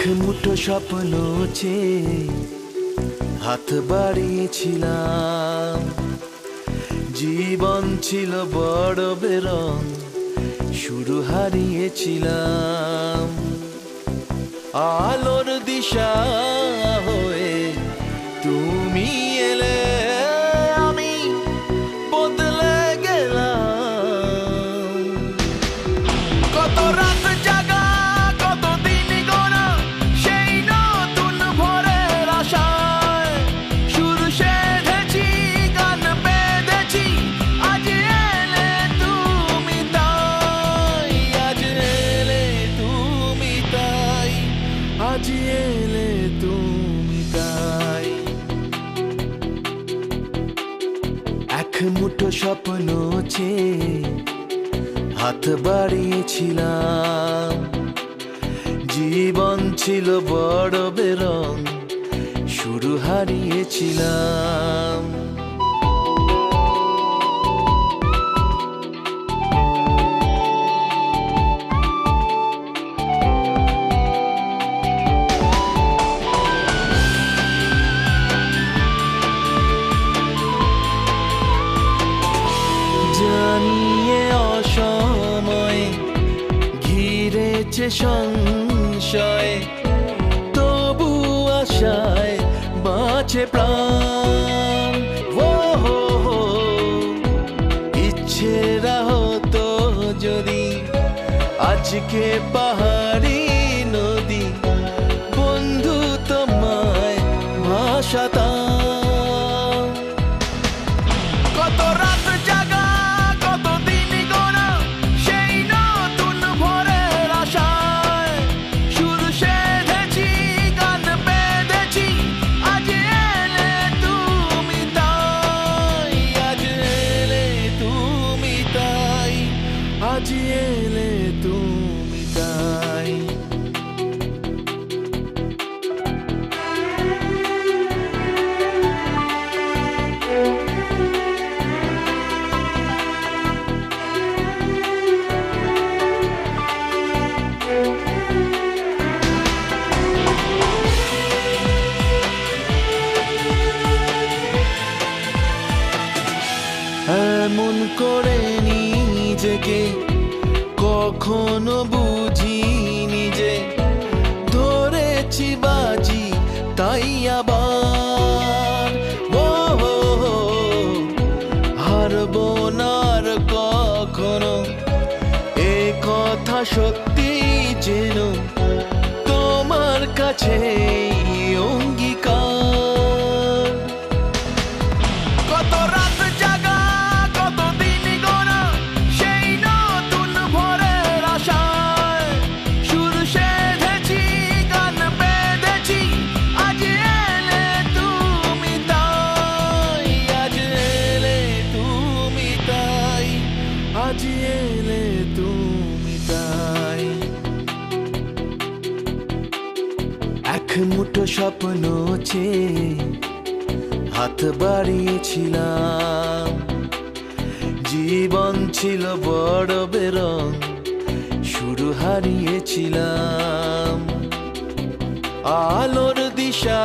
এক মুঠো স্বপ্ন চেয়ে হাত বাড়িয়েছিলাম। জীবন ছিল বড় বেরং, শুরু হারিয়েছিলাম। আলোর দিশা হয়ে তুমি এলে, আমি বদলে গেলাম। কত রাত জাগা, কত দিন গোনা, সেই নতুন ভোরের আশায় সুর সেধেছি, গান বেঁধেছি। আজ এলে তুমি তাই, আজ এলে তুমি তাই, আজ এলে তুমি তাই। এক মুঠো স্বপ্ন চেয়ে হাত বাড়িয়েছিলাম। জীবন ছিল বড় বেরং, শুরু হারিয়েছিলাম। জানিয়ে অসময়ে ঘিরেছে সংশয়, তবু আশায় বাঁচে প্রাণ। ও হো হো, ইচ্ছেরা হতো যদি আজকে পাহাড়ি নদী, বন্ধু তোমায় ভাসাতাম। কত রাত জাগা, কত দিন গোনা, সেই নতুন ভোরের আশায় সুর সেধেছি, গান বেঁধেছি। আজ এলে তুমি তাই, আজ এলে তুমি তাই, আজ এলে তুমি তাই। এমন করে নিজেকে কখনো বুঝিনি যে ধরেছি বাজি তাই আবার। ও হো হো, হারবো না আর কখনো, এ কথা সত্যি যেন তোমার কাছে অঙ্গীকার। কত রাত জাগা, কত দিন গোনা, সেই নতুন ভোরের আশায় সুর সেধেছি, গান বেঁধেছি। আজ এলে তুমি তাই, আজ এলে তুমি তাই, আজ এলে তুমি তাই। এক মুঠো স্বপ্ন চেয়ে হাত বাড়িয়েছিলাম। জীবন ছিল বড় বেরং, শুরু হারিয়েছিলাম। আলোর দিশা